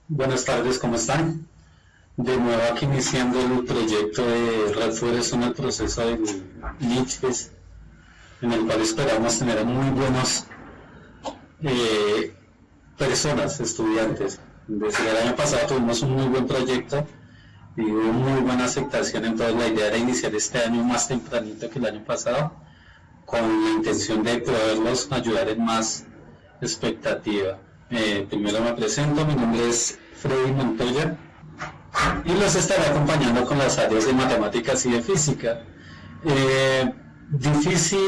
Buenas tardes, ¿cómo están? De nuevo aquí iniciando el proyecto de Red Forest en el proceso del LICFES, en el cual esperamos tener a muy buenos eh, personas, estudiantes. Desde el año pasado tuvimos un muy buen proyecto y hubo muy buena aceptación, entonces la idea era iniciar este año más tempranito que el año pasado, con la intención de poderlos ayudar en más expectativa. Primero me presento, mi nombre es Freddy Montoya y los estaré acompañando con las áreas de matemáticas y de física. Difícil,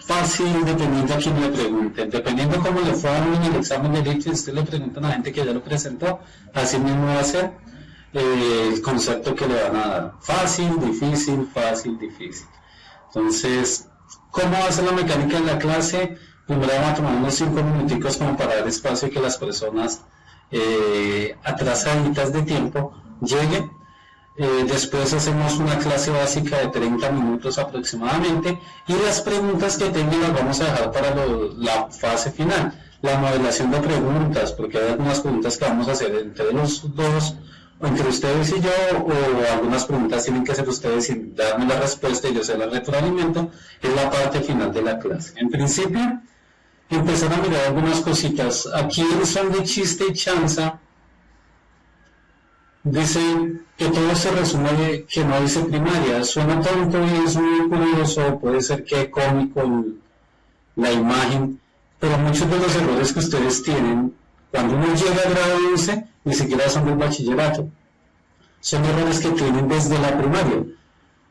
fácil, dependiendo a quién le pregunte. Dependiendo cómo le fue en el examen de LICFES, si usted le pregunta a la gente que ya lo presentó, así mismo va a ser el concepto que le van a dar. Fácil, difícil, difícil. Entonces, ¿cómo va a ser la mecánica de la clase? Primero vamos a tomar unos 5 minuticos como para dar espacio y que las personas atrasaditas de tiempo lleguen. Después hacemos una clase básica de 30 minutos aproximadamente y las preguntas que tengan las vamos a dejar para la fase final. La modelación de preguntas, porque hay algunas preguntas que vamos a hacer entre los dos, o entre ustedes y yo, o algunas preguntas tienen que hacer ustedes y darme la respuesta y yo se la retroalimento, es la parte final de la clase. En principio, empezar a mirar algunas cositas. Aquí en son de chiste y chanza, dice que todo se resume que no dice primaria. Suena tonto y es muy curioso, puede ser que cómico la imagen, pero muchos de los errores que ustedes tienen, cuando uno llega a grado 11, ni siquiera son del bachillerato. Son errores que tienen desde la primaria.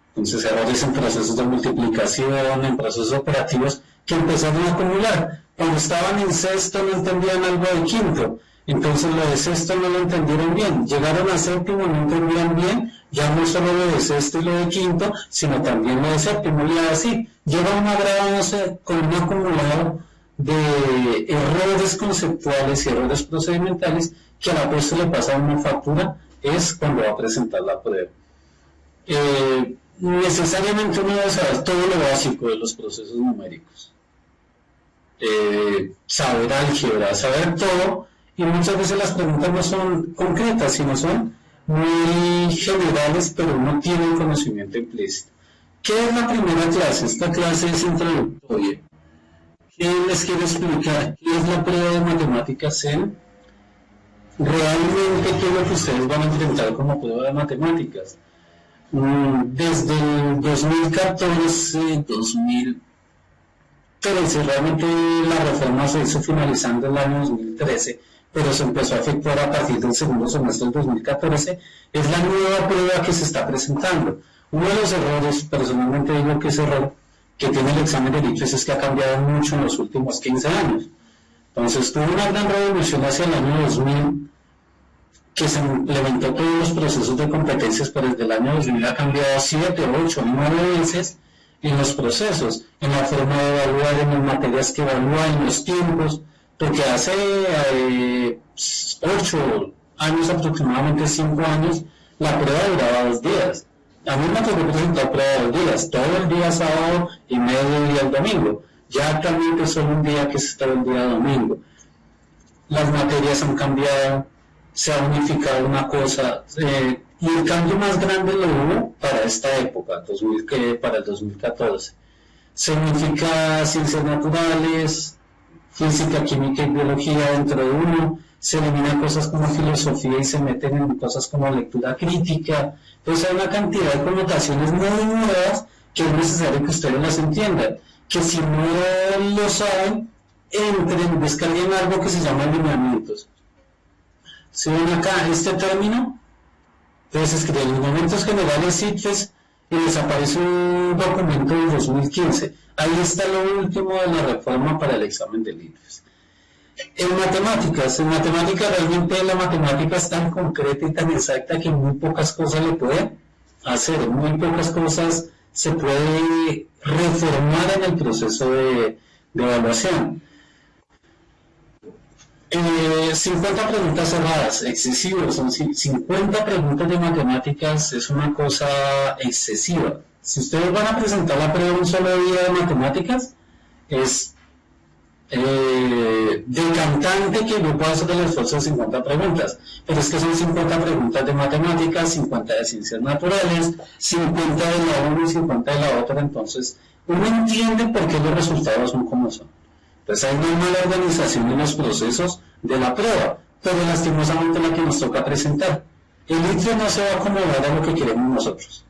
Entonces, errores en procesos de multiplicación, en procesos operativos, que empezaron a acumular. Cuando estaban en sexto no entendían algo de quinto, entonces lo de sexto no lo entendieron bien. Llegaron a séptimo, no entendían bien, ya no solo lo de sexto y lo de quinto, sino también lo de séptimo, y así. Llega una grado 11 con un acumulado de errores conceptuales y errores procedimentales que a la vez se le pasa una factura, es cuando va a presentar la prueba. Necesariamente uno debe saber todo lo básico de los procesos numéricos, saber álgebra, saber todo, y muchas veces las preguntas no son concretas, sino son muy generales, pero no tienen conocimiento implícito. ¿Qué es la primera clase? Esta clase es introductoria. ¿Qué les quiero explicar? ¿Qué es la prueba de matemáticas en? Realmente, ¿qué es lo que ustedes van a enfrentar como prueba de matemáticas? Desde el 2014, 2013, realmente la reforma se hizo finalizando el año 2013, pero se empezó a efectuar a partir del segundo semestre del 2014, es la nueva prueba que se está presentando. Uno de los errores, personalmente digo que es error, que tiene el examen de LICFES es que ha cambiado mucho en los últimos 15 años. Entonces tuvo una gran revolución hacia el año 2000, que se implementó todos los procesos de competencias, pero desde el año 2000 ha cambiado 7, 8, 9 veces en los procesos, en la forma de evaluar, en las materias que evalúan, en los tiempos, porque hace 8 años, aproximadamente 5 años, la prueba duraba 2 días. A mí me tocó presentar prueba de 2 días, todo el día sábado y medio día el domingo. Ya actualmente es solo un día que es todo el día domingo. Las materias han cambiado, se ha unificado una cosa, y el cambio más grande lo hubo para esta época, para el 2014. Se unifica ciencias naturales, física, química y biología dentro de uno, se eliminan cosas como filosofía y se meten en cosas como lectura crítica. Entonces hay una cantidad de connotaciones muy nuevas que es necesario que ustedes las entiendan, que si no lo saben, entren, descarguen algo que se llama lineamientos. Si ven acá este término, entonces escriben lineamientos generales ICFES y les aparece un documento del 2015. Ahí está lo último de la reforma para el examen del ICFES. En matemáticas realmente la matemática es tan concreta y tan exacta que muy pocas cosas le pueden hacer, muy pocas cosas se puede reformar en el proceso de evaluación. 50 preguntas cerradas, excesivo, son 50 preguntas de matemáticas, es una cosa excesiva. Si ustedes van a presentar la prueba un solo día de matemáticas, es decantante que yo puedo hacer el esfuerzo de 50 preguntas, pero es que son 50 preguntas de matemáticas, 50 de ciencias naturales, 50 de la una y 50 de la otra, entonces uno entiende por qué los resultados son como son. Entonces hay una mala organización en los procesos de la prueba, pero lastimosamente la que nos toca presentar. El ITFES no se va a acomodar a lo que queremos nosotros,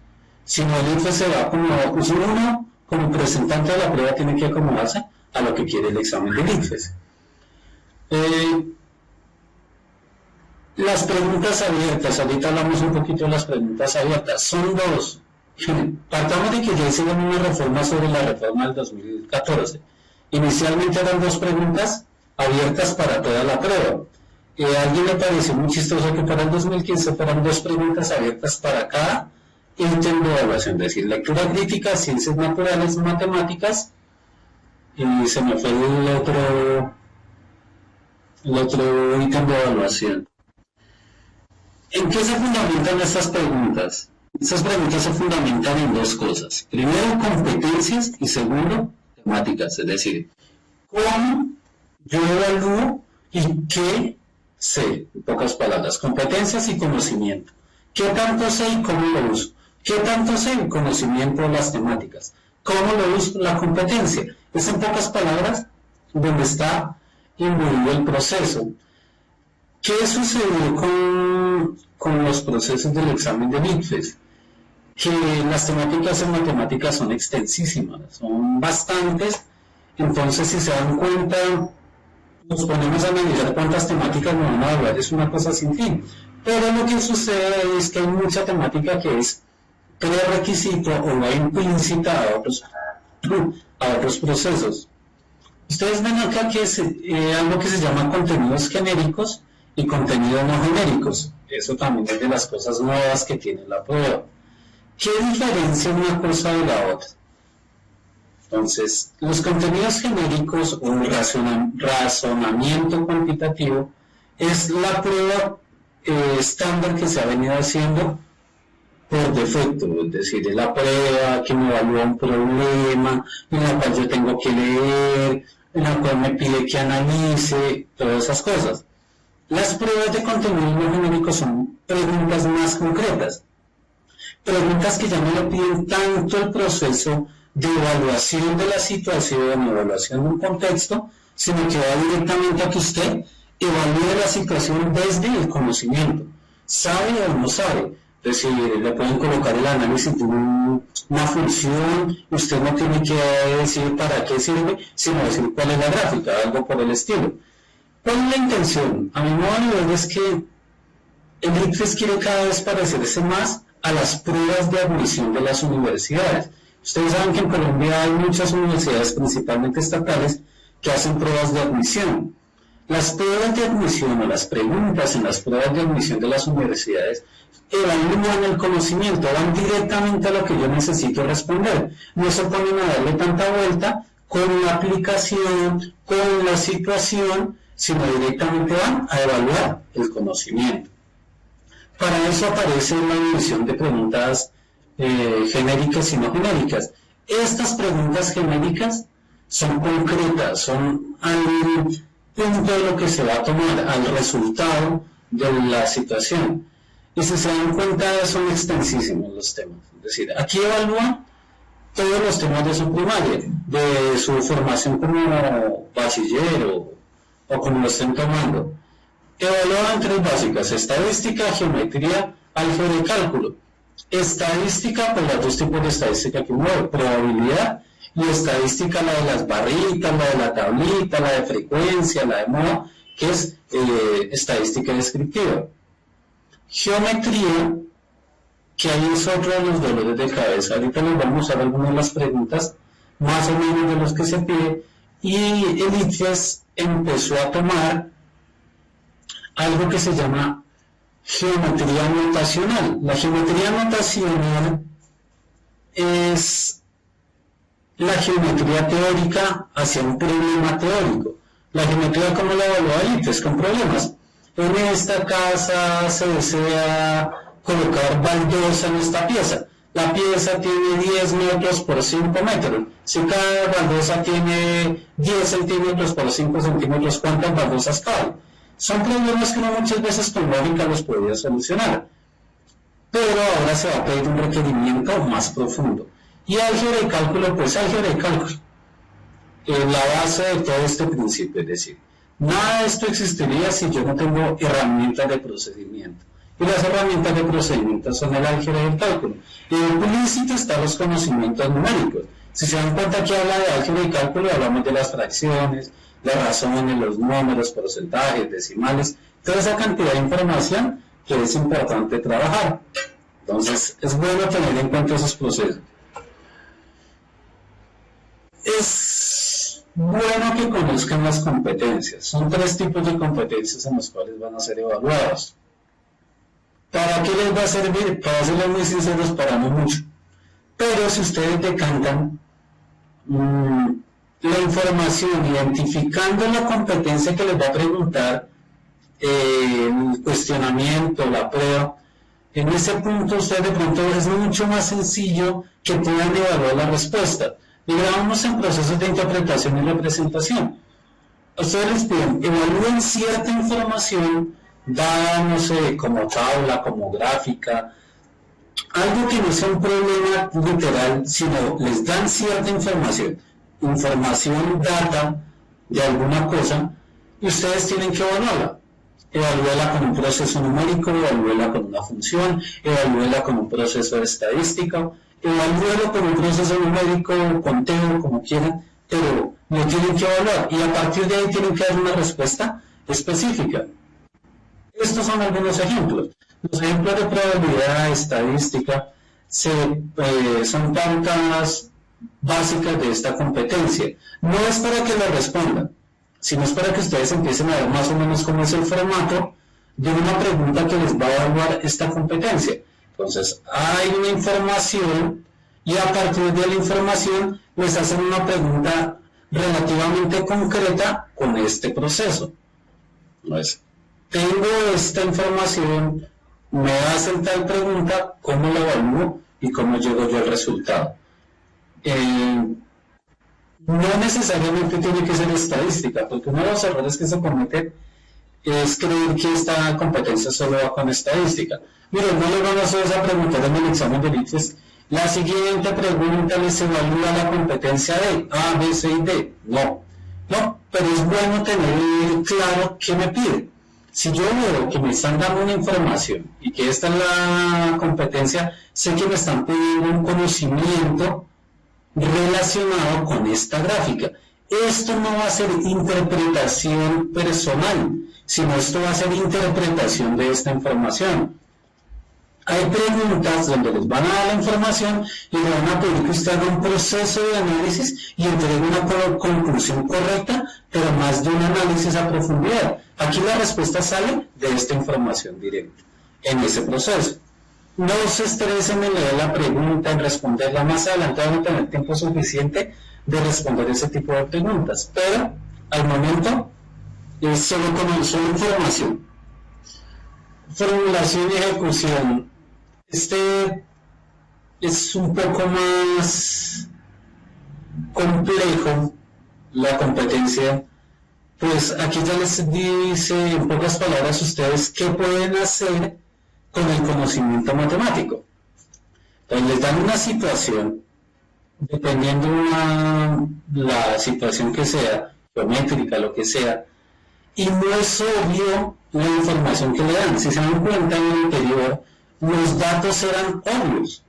sino el ITFES se va a acomodar, pues uno como presentante de la prueba tiene que acomodarse a lo que quiere el examen del ITFES. Las preguntas abiertas, ahorita hablamos un poquito de las preguntas abiertas, son dos. Partamos de que ya hicieron una reforma sobre la reforma del 2014. Inicialmente eran dos preguntas abiertas para toda la prueba. A alguien le pareció muy chistoso que para el 2015 fueran dos preguntas abiertas para cada ítem de evaluación, es decir, lectura crítica, ciencias naturales, matemáticas, y se me fue el otro ítem de evaluación. ¿En qué se fundamentan estas preguntas? Estas preguntas se fundamentan en dos cosas. Primero, competencias y segundo, temáticas. Es decir, cómo yo evalúo y qué sé, en pocas palabras. Competencias y conocimiento. ¿Qué tanto sé y cómo lo uso? ¿Qué tanto sé en conocimiento de las temáticas? ¿Cómo lo uso? La competencia. Es en pocas palabras donde está imbuido el proceso. ¿Qué sucedió con los procesos del examen de ITFES? Que las temáticas en matemáticas son extensísimas, son bastantes, entonces si se dan cuenta, nos ponemos a analizar cuántas temáticas nos van a evaluar, es una cosa sin fin. Pero lo que sucede es que hay mucha temática que es prerequisito o va implícita a otros procesos. Ustedes ven acá que es algo que se llama contenidos genéricos y contenidos no genéricos. Eso también es de las cosas nuevas que tiene la prueba. ¿Qué diferencia una cosa de la otra? Entonces, los contenidos genéricos o razonamiento cuantitativo es la prueba estándar que se ha venido haciendo por defecto, es decir, es la prueba que me evalúa un problema, en la cual yo tengo que leer, en la cual me pide que analice, todas esas cosas. Las pruebas de contenidos no genéricos son preguntas más concretas, preguntas que ya no le piden tanto el proceso de evaluación de la situación, evaluación de un contexto, sino que va directamente a que usted evalúe la situación desde el conocimiento, sabe o no sabe. Es decir, le pueden colocar el análisis de una función, usted no tiene que decir para qué sirve, sino decir cuál es la gráfica, algo por el estilo. ¿Cuál es la intención? A mi modo de ver es que el ITFES quiere cada vez parecerse más a las pruebas de admisión de las universidades. Ustedes saben que en Colombia hay muchas universidades, principalmente estatales, que hacen pruebas de admisión. Las pruebas de admisión o las preguntas en las pruebas de admisión de las universidades evalúan el conocimiento, van directamente a lo que yo necesito responder. No se ponen a darle tanta vuelta con la aplicación, con la situación, sino directamente van a evaluar el conocimiento. Para eso aparece la división de preguntas genéricas y no genéricas. Estas preguntas genéricas son concretas, son al punto de lo que se va a tomar, al resultado de la situación. Y si se dan cuenta, son extensísimos los temas. Es decir, aquí evalúan todos los temas de su primaria, de su formación como bachiller o como lo estén tomando. Evalúan tres básicas: estadística, geometría, álgebra y cálculo. Estadística, pues los dos tipos de estadística que uno ve, probabilidad y estadística, la de las barritas, la de la tablita, la de frecuencia, la de moda, que es estadística descriptiva. Geometría, que ahí es otro de los dolores de cabeza. Ahorita les vamos a dar algunas de las preguntas, más o menos de los que se pide, y el ITFES empezó a tomar algo que se llama geometría notacional. La geometría notacional es la geometría teórica hacia un problema teórico. La geometría, ¿cómo la evalúa el ITFES? Con problemas. En esta casa se desea colocar baldosa en esta pieza. la pieza tiene 10 metros por 5 metros. Si cada baldosa tiene 10 centímetros por 5 centímetros, ¿cuántas baldosas caben? Son problemas que uno muchas veces con lógica los podría solucionar. Pero ahora se va a pedir un requerimiento más profundo. Y álgebra y cálculo, pues álgebra y cálculo. La base de todo este principio, es decir, nada de esto existiría si yo no tengo herramientas de procedimiento. Y las herramientas de procedimiento son el álgebra y el cálculo. Y implícito están los conocimientos numéricos. Si se dan cuenta que habla de álgebra y cálculo, hablamos de las fracciones, las razones, los números, porcentajes, decimales, toda esa cantidad de información que es importante trabajar. Entonces, es bueno tener en cuenta esos procesos. Es bueno que conozcan las competencias. Son 3 tipos de competencias en los cuales van a ser evaluados. ¿Para qué les va a servir? Para serles muy sinceros, para no mucho. Pero si ustedes decantan la información, identificando la competencia que les va a preguntar, el cuestionamiento, la prueba, en ese punto ustedes de pronto es mucho más sencillo que puedan evaluar la respuesta. Digamos en procesos de interpretación y representación. Ustedes les piden, evalúen cierta información dada, no sé, como tabla, como gráfica, algo que no sea un problema literal, sino les dan cierta información, data de alguna cosa, y ustedes tienen que evaluarla. Evalúela con un proceso numérico, evalúela con una función, evalúela con un proceso estadístico, evalúelo con un proceso numérico, conteo, como quieran, pero lo tienen que evaluar, y a partir de ahí tienen que dar una respuesta específica. Estos son algunos ejemplos. Los ejemplos de probabilidad estadística son pautas básicas de esta competencia. No es para que lo respondan, sino es para que ustedes empiecen a ver más o menos cómo es el formato de una pregunta que les va a evaluar esta competencia. Entonces, hay una información y a partir de la información les hacen una pregunta relativamente concreta con este proceso. Entonces, tengo esta información, me hacen tal pregunta, ¿cómo la evalúo y cómo llego yo al resultado? No necesariamente tiene que ser estadística, porque uno de los errores que se cometen es creer que esta competencia solo va con estadística. Miren, no les van a hacer esa pregunta en el examen de ICFES. La siguiente pregunta les evalúa la competencia de A, B, C y D. No, pero es bueno tener claro qué me piden. Si yo veo que me están dando una información y que esta es la competencia, sé que me están pidiendo un conocimiento relacionado con esta gráfica. Esto no va a ser interpretación personal, sino esto va a ser interpretación de esta información. Hay preguntas donde les van a dar la información y le van a pedir que usted haga un proceso de análisis y entregue una conclusión correcta, pero más de un análisis a profundidad. Aquí la respuesta sale de esta información directa, en ese proceso. No se estresen en leer la pregunta, en responderla. Más adelante van a tener tiempo suficiente de responder ese tipo de preguntas, pero al momento es solo información. Formulación y ejecución. Este es un poco más complejo, la competencia. Pues aquí ya les dice en pocas palabras ustedes qué pueden hacer con el conocimiento matemático. Entonces les dan una situación, dependiendo la situación que sea, geométrica, lo que sea, y no es obvio la información que le dan. Si se dan cuenta en el anterior, los datos eran obvios.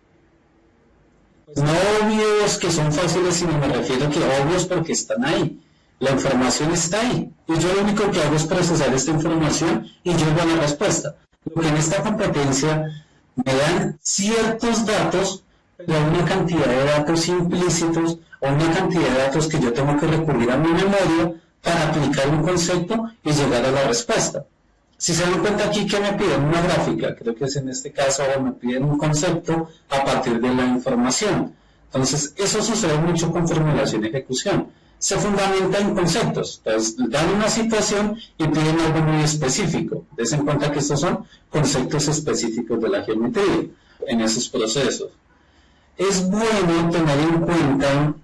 Pues no obvios que son fáciles, sino me refiero a que obvios porque están ahí. La información está ahí. Y yo lo único que hago es procesar esta información y llego a la respuesta. Lo que en esta competencia me dan ciertos datos, pero una cantidad de datos implícitos o una cantidad de datos que yo tengo que recurrir a mi memoria para aplicar un concepto y llegar a la respuesta. Si se dan cuenta aquí que me piden una gráfica, creo que es en este caso, o me piden un concepto a partir de la información. Entonces, eso sucede mucho con formulación y ejecución. Se fundamenta en conceptos. Entonces, dan una situación y piden algo muy específico. Des en cuenta que estos son conceptos específicos de la geometría en esos procesos. Es bueno tener en cuenta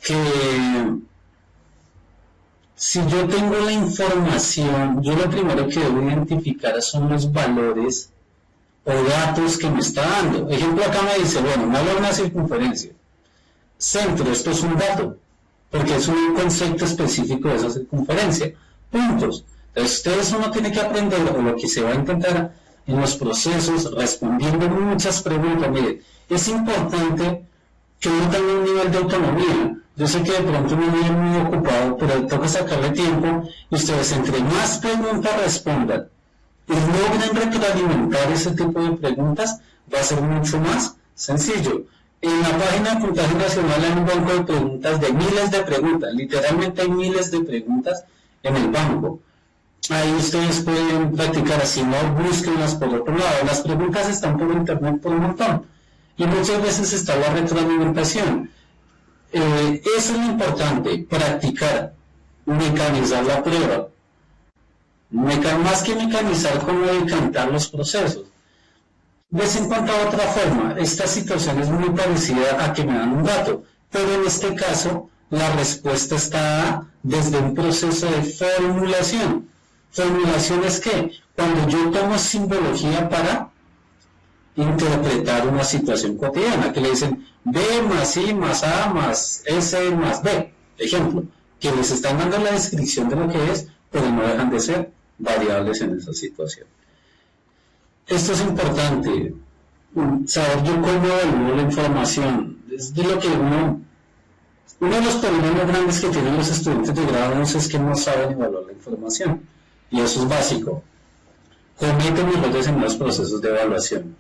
que si yo tengo la información, yo lo primero que debo identificar son los valores o datos que me está dando. Ejemplo, acá me dice, bueno, me habla de una circunferencia. Centro, esto es un dato, porque es un concepto específico de esa circunferencia. Puntos. Entonces, ustedes uno tiene que aprender, o lo que se va a intentar en los procesos, respondiendo muchas preguntas. Mire, es importante que uno tenga un nivel de autonomía. Yo sé que de pronto uno viene muy ocupado, pero toca sacarle tiempo, y ustedes entre más preguntas respondan y logren retroalimentar ese tipo de preguntas, va a ser mucho más sencillo. En la página de Puntaje Nacional hay un banco de preguntas de miles de preguntas, literalmente hay miles de preguntas en el banco. Ahí ustedes pueden practicar, así no búsquenlas por otro lado. Las preguntas están por internet por un montón y muchas veces está la retroalimentación. Eso es lo importante, practicar, mecanizar la prueba. Más que mecanizar, como decantar los procesos. Les he encontrado otra forma. Esta situación es muy parecida a que me dan un dato, pero en este caso la respuesta está desde un proceso de formulación. ¿Formulación es qué? Cuando yo tomo simbología para interpretar una situación cotidiana, que le dicen B más I más A más S más B, ejemplo, que les están dando la descripción de lo que es, pero no dejan de ser variables en esa situación. Esto es importante, saber yo cómo evalúo la información. Es de lo que uno de los problemas grandes que tienen los estudiantes de grado 11 es que no saben evaluar la información, y eso es básico. Cometen errores en los procesos de evaluación.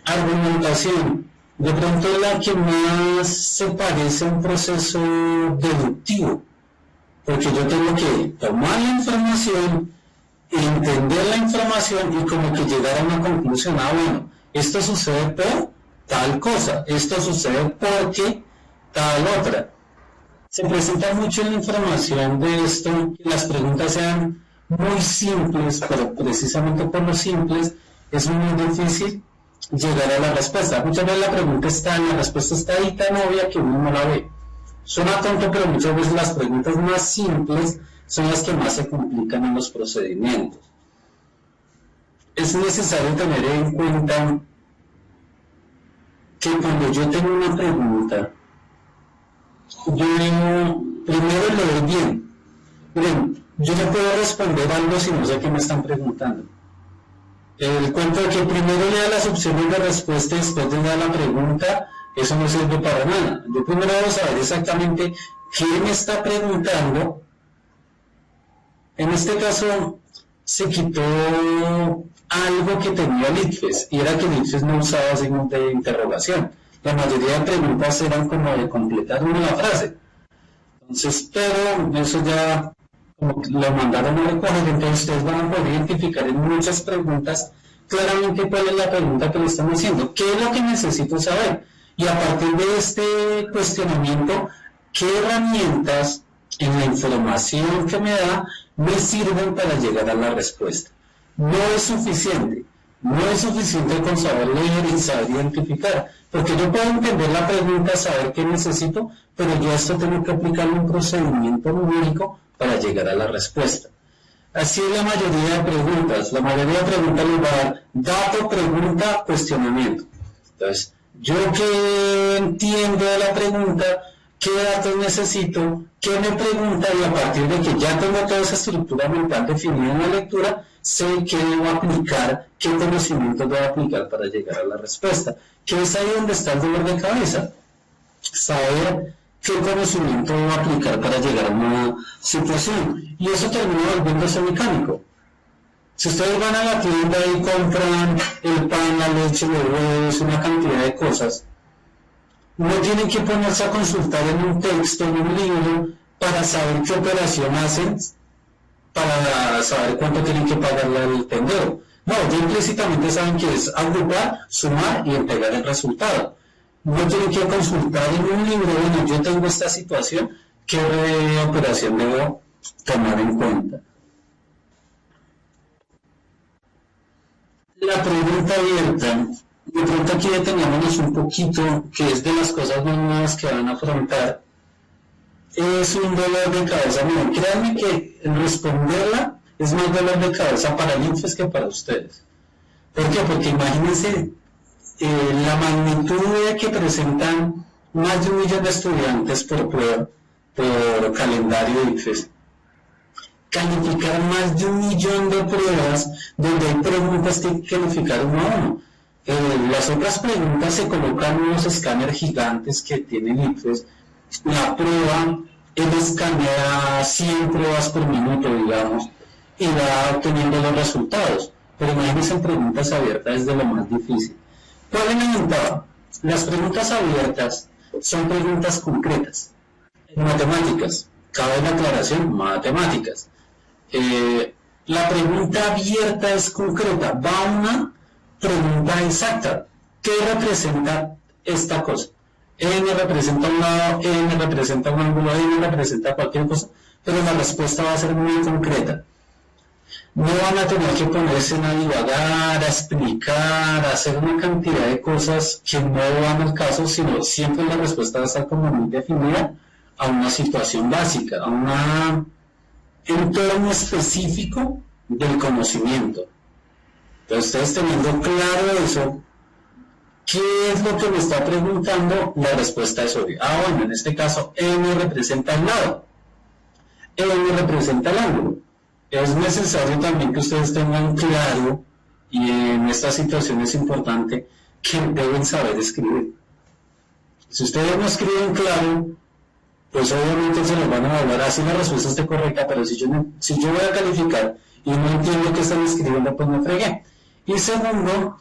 Argumentación, de pronto es la que más se parece a un proceso deductivo, porque yo tengo que tomar la información, entender la información y como que llegar a una conclusión. Bueno, esto sucede por tal cosa, esto sucede porque tal otra. Se presenta mucho en la información de esto, que las preguntas sean muy simples, pero precisamente por lo simples es muy difícil llegar a la respuesta. Muchas veces la pregunta está, la respuesta está ahí tan obvia que uno no la ve. Suena tonto, pero muchas veces las preguntas más simples son las que más se complican en los procedimientos. Es necesario tener en cuenta que cuando yo tengo una pregunta, yo primero leer bien. Miren, yo no puedo responder algo si no sé qué me están preguntando. El cuento de que primero lea las opciones de respuesta y después de dar la pregunta, eso no sirve para nada. Yo primero debo saber exactamente qué me está preguntando. En este caso, se quitó algo que tenía el ICFES, y era que el ICFES no usaba signos de interrogación. La mayoría de preguntas eran como de completar una frase. Entonces, pero eso ya como lo mandaron a recoger, entonces ustedes van a poder identificar en muchas preguntas claramente cuál es la pregunta que le están haciendo, qué es lo que necesito saber, y a partir de este cuestionamiento, qué herramientas en la información que me da me sirven para llegar a la respuesta. No es suficiente con saber leer y saber identificar, porque yo puedo entender la pregunta, saber qué necesito, pero yo esto tengo que aplicar un procedimiento numérico para llegar a la respuesta. Así es la mayoría de preguntas. La mayoría de preguntas les va a dar dato, pregunta, cuestionamiento. Entonces, yo que entiendo de la pregunta, qué datos necesito, qué me pregunta, y a partir de que ya tengo toda esa estructura mental definida en la lectura, sé qué debo aplicar, qué conocimientos debo aplicar para llegar a la respuesta. Que es ahí donde está el dolor de cabeza. Saber qué conocimiento debo aplicar para llegar a una situación. Y eso termina volviéndose mecánico. Si ustedes van a la tienda y compran el pan, la leche, los huevos, una cantidad de cosas, no tienen que ponerse a consultar en un texto, en un libro, para saber qué operación hacen, para saber cuánto tienen que pagarle al tendero. No, ya implícitamente saben que es agrupar, sumar y entregar el resultado. No tienen que consultar en un libro, bueno, yo tengo esta situación, ¿qué operación debo tomar en cuenta? La pregunta abierta De pronto aquí detengámonos un poquito, que es de las cosas más nuevas que van a afrontar. Es un dolor de cabeza. Miren, créanme que responderla es más dolor de cabeza para el INFES que para ustedes. ¿Por qué? Porque imagínense la magnitud de que presentan más de 1 millón de estudiantes por prueba, por calendario INFES. Calificar más de 1 millón de pruebas donde hay preguntas que hay que calificar uno a uno. Las otras preguntas se colocan en unos escáneres gigantes que tiene el INFES. La prueba, él escanea 100 pruebas por minuto, digamos, y va obteniendo los resultados. Pero imagínense, en preguntas abiertas es de lo más difícil. ¿Cuál es la ventaja? Las preguntas abiertas son preguntas concretas. En matemáticas, cabe la aclaración, matemáticas. La pregunta abierta es concreta, va a una pregunta exacta. ¿Qué representa esta cosa? N representa un lado, N representa un ángulo, N representa cualquier cosa, pero la respuesta va a ser muy concreta. No van a tener que ponerse a divagar, a explicar, a hacer una cantidad de cosas que no van al caso, sino siempre la respuesta va a estar como muy definida a una situación básica, a un entorno específico del conocimiento. Entonces, ustedes teniendo claro eso, ¿qué es lo que me está preguntando? La respuesta es obvia. Bueno, en este caso, N representa el lado, N representa el ángulo. Es necesario también que ustedes tengan claro, y en esta situación es importante, que deben saber escribir. Si ustedes no escriben claro, pues obviamente se los van a evaluar así la respuesta esté correcta, pero si yo voy a calificar y no entiendo qué están escribiendo, pues me fregué. Y segundo,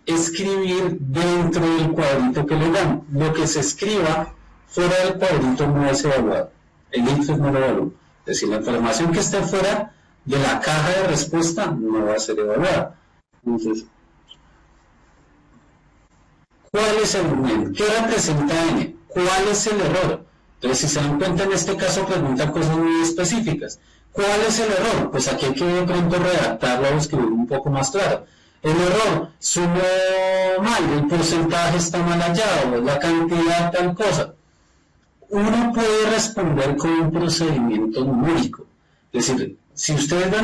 escribir dentro del cuadrito que le dan. Lo que se escriba fuera del cuadrito no es evaluado. El INFES no lo evalúa. Es decir, la información que esté fuera de la caja de respuesta no va a ser evaluada. Entonces, ¿cuál es el N? ¿Qué representa N? ¿Cuál es el error? Entonces, si se dan cuenta, en este caso preguntan cosas muy específicas. ¿Cuál es el error? Pues aquí hay que de pronto redactarlo o escribir un poco más claro. El error, sumó mal, el porcentaje está mal hallado, la cantidad tal cosa. Uno puede responder con un procedimiento numérico. Es decir, si ustedes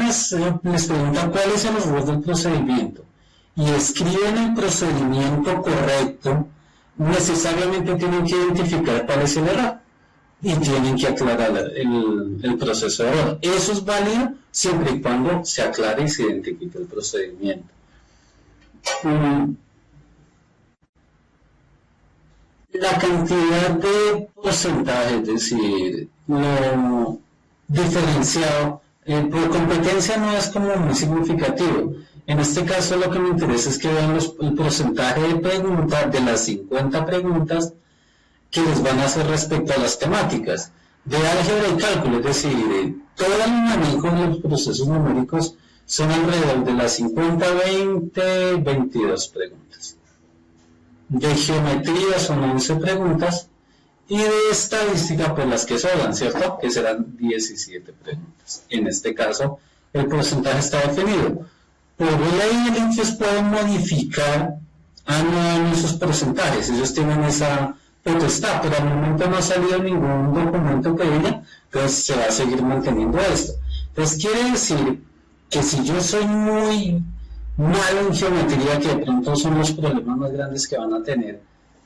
les preguntan cuál es el error del procedimiento y escriben el procedimiento correcto, necesariamente tienen que identificar cuál es el error y tienen que aclarar el proceso de error. Eso es válido siempre y cuando se aclare y se identifique el procedimiento. La cantidad de porcentaje, es decir, lo diferenciado, por competencia no es como muy significativo. En este caso lo que me interesa es que vean el porcentaje de preguntas, de las 50 preguntas que les van a hacer respecto a las temáticas de álgebra y cálculo, es decir, todo el manejo de los procesos numéricos son alrededor de las 50, 20, 22 preguntas. De geometría son 11 preguntas y de estadística pues las que sobran, ¿cierto? Que serán 17 preguntas. En este caso el porcentaje está definido. Por ley el INFES puede modificar año a año esos porcentajes, ellos tienen esa potestad, pero al momento no ha salido ningún documento que diga, entonces se va a seguir manteniendo esto. Entonces quiere decir que si yo soy muy malo en geometría, que de pronto son los problemas más grandes que van a tener,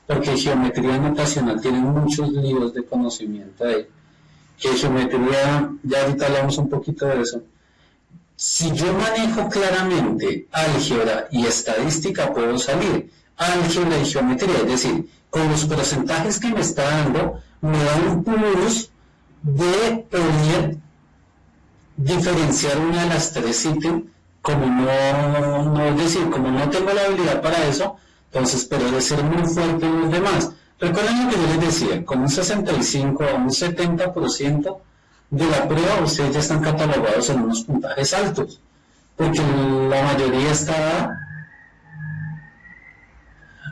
porque geometría notacional tiene muchos líos de conocimiento de geometría, ya ahorita hablamos un poquito de eso. Si yo manejo claramente álgebra y estadística, puedo salir. Álgebra y geometría, es decir, con los porcentajes que me está dando, me da un plus de poder diferenciar una de las tres ítems, como no, es decir, como no tengo la habilidad para eso, entonces, pero de ser muy fuerte en los demás. Recuerden lo que yo les decía, con un 65 a un 70% de la prueba, ustedes ya están catalogados en unos puntajes altos, porque la mayoría está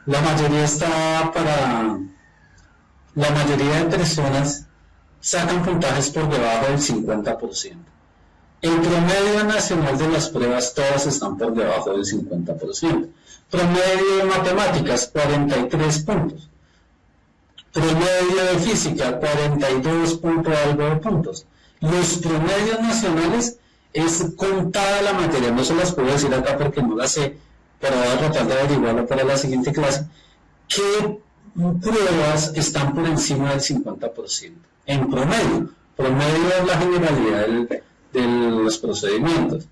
la mayoría de personas sacan puntajes por debajo del 50%. El promedio nacional de las pruebas todas están por debajo del 50%. Promedio de matemáticas, 43 puntos. Promedio de física, 42 punto algo de puntos. Los promedios nacionales es contada la materia, no se las puedo decir acá porque no las sé, pero voy a tratar de averiguarlo para la siguiente clase. ¿Qué pruebas están por encima del 50%? En promedio. Promedio es la generalidad de los procedimientos.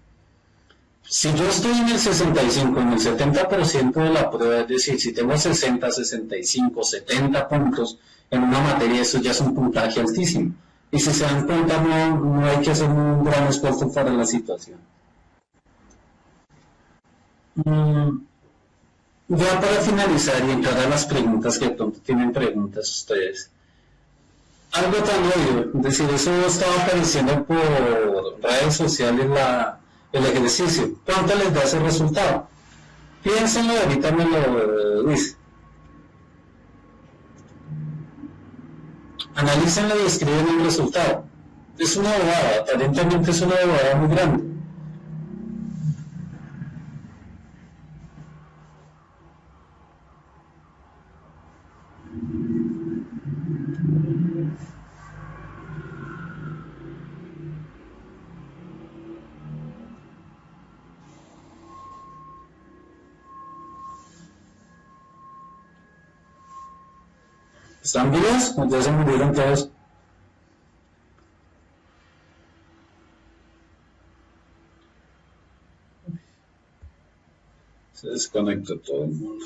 Si yo estoy en el 65, en el 70% de la prueba, es decir, si tengo 60, 65, 70 puntos en una materia, eso ya es un puntaje altísimo. Y si se dan cuenta, no hay que hacer un gran esfuerzo para la situación. Ya para finalizar y entrar a las preguntas, que pronto tienen preguntas ustedes. Algo tan obvio, es decir, eso estaba apareciendo por redes sociales el ejercicio. ¿Cuánto les da ese resultado? Piénsenlo y ahorita me lo dice. Analícenlo y escriben el resultado. Es una bobada, aparentemente es una bobada muy grande. ¿Están vivos? ¿O ya se murieron todos? Se desconectó todo el mundo.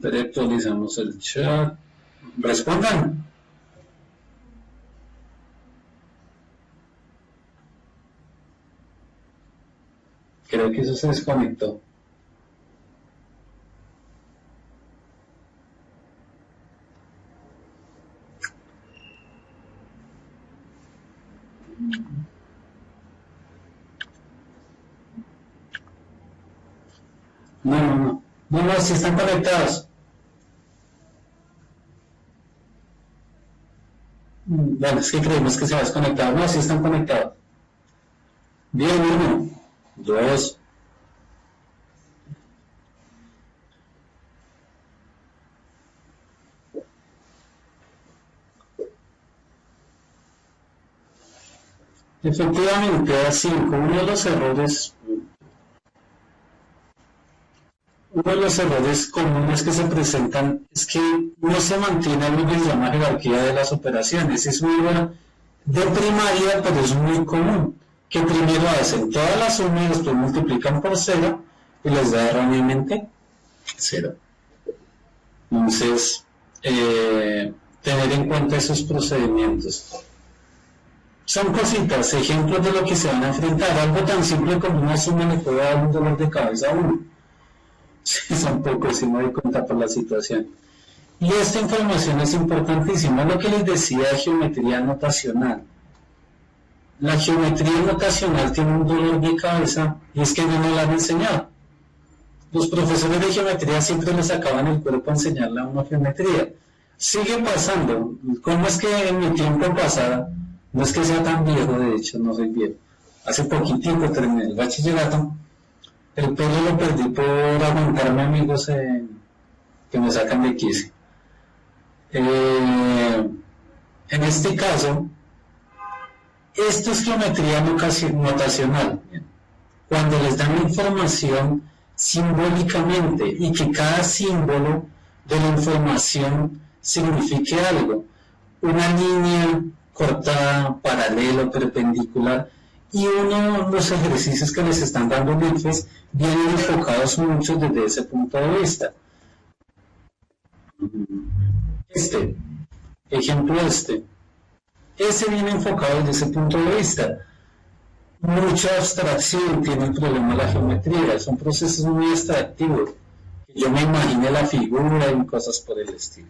Pero actualizamos el chat. Respondan. Creo que eso se desconectó. No, si están conectados. Bueno, es que creemos que se va a desconectar. No, si están conectados. Bien, 1, 2. Efectivamente, a 5. Uno de los errores comunes que se presentan es que no se mantiene lo que se llama jerarquía de las operaciones. Es muy bueno de primaria, pero es muy común que primero hacen todas las sumas y después multiplican por 0 y les da erróneamente 0. Entonces, tener en cuenta esos procedimientos. Son cositas, ejemplos de lo que se van a enfrentar. Algo tan simple como una suma le puede dar un dolor de cabeza a uno. Sí, son pocos, si me doy cuenta por la situación. Y esta información es importantísima, lo que les decía de geometría notacional. La geometría notacional tiene un dolor de cabeza y es que no nos la han enseñado. Los profesores de geometría siempre les sacaban el cuerpo a enseñarle a una geometría. Sigue pasando. ¿Cómo es que en mi tiempo pasado, no es que sea tan viejo, de hecho no soy viejo, hace poquitico terminé el bachillerato, el pelo lo perdí por aguantarme amigos que me sacan de quicio. En este caso, esto es geometría notacional. Cuando les dan información simbólicamente y que cada símbolo de la información signifique algo. Una línea cortada, paralelo, perpendicular, y uno de los ejercicios que les están dando en ICFES vienen enfocados muchos desde ese punto de vista. Ese viene enfocado desde ese punto de vista. Mucha abstracción tiene el problema de la geometría, son procesos muy abstractivos. Yo me imaginé la figura y cosas por el estilo.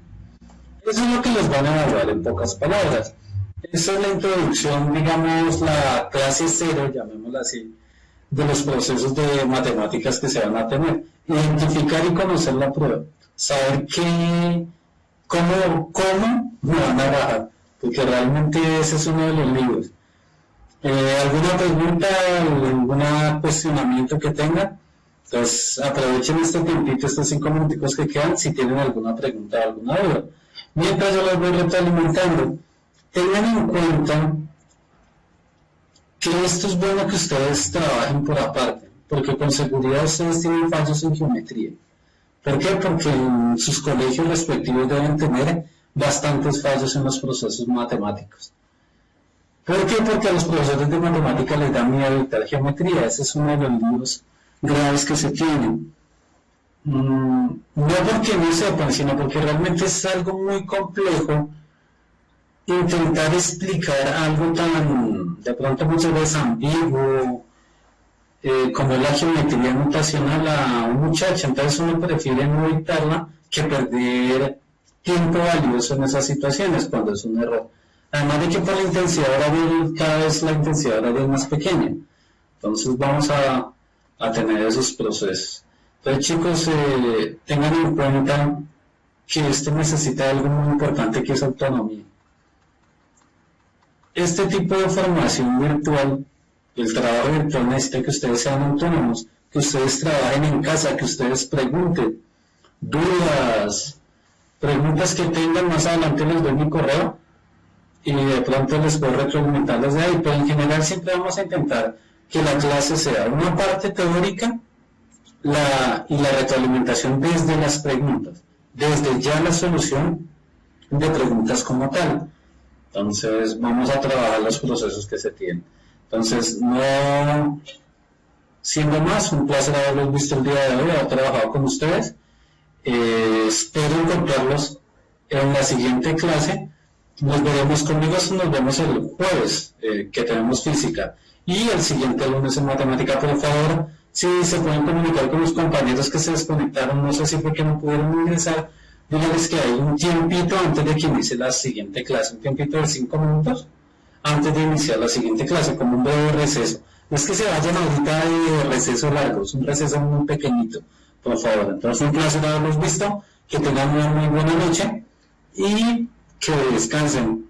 Eso es lo que les van a evaluar en pocas palabras. Esa es la introducción, digamos, la clase 0, llamémosla así, de los procesos de matemáticas que se van a tener. Identificar y conocer la prueba. Saber cómo me van a bajar, porque realmente ese es uno de los libros. ¿Alguna pregunta, algún cuestionamiento que tengan? Entonces, aprovechen este tiempito, estos 5 minuticos que quedan, si tienen alguna pregunta o alguna duda. Mientras yo los voy retroalimentando, tengan en cuenta que esto es bueno que ustedes trabajen por aparte, porque con seguridad ustedes tienen fallos en geometría. ¿Por qué? Porque en sus colegios respectivos deben tener bastantes fallos en los procesos matemáticos. ¿Por qué? Porque a los profesores de matemática les da miedo dictar geometría. Ese es uno de los libros graves que se tienen. No porque no sepan, sino porque realmente es algo muy complejo intentar explicar algo tan, de pronto muchas veces ambiguo, como es la geometría nutacional a un muchacho. Entonces uno prefiere no dictarla que perder tiempo valioso en esas situaciones cuando es un error. Además de que por la intensidad horaria, cada vez la intensidad horaria es más pequeña. Entonces vamos a tener esos procesos. Entonces chicos, tengan en cuenta que esto necesita algo muy importante, que es autonomía. Este tipo de formación virtual, el trabajo virtual, necesita que ustedes sean autónomos, que ustedes trabajen en casa, que ustedes pregunten dudas, preguntas que tengan. Más adelante les doy mi correo y de pronto les puedo retroalimentar desde ahí, pero en general siempre vamos a intentar que la clase sea una parte teórica y la retroalimentación desde las preguntas, desde ya la solución de preguntas como tal. Entonces vamos a trabajar los procesos que se tienen. Entonces, no siendo más, un placer haberlos visto el día de hoy, haber trabajado con ustedes. Espero encontrarlos en la siguiente clase. Nos veremos conmigo, nos vemos el jueves, que tenemos física, y el siguiente lunes en matemática. Por favor, si se pueden comunicar con los compañeros que se desconectaron, no sé si fue que no pudieron ingresar, díganles que hay un tiempito antes de que inicie la siguiente clase, un tiempito de 5 minutos antes de iniciar la siguiente clase, como un breve receso. No es que se vayan ahorita de receso largo, es un receso muy pequeñito, por favor. Entonces, un placer haberlos visto, que tengan una muy buena noche y que descansen.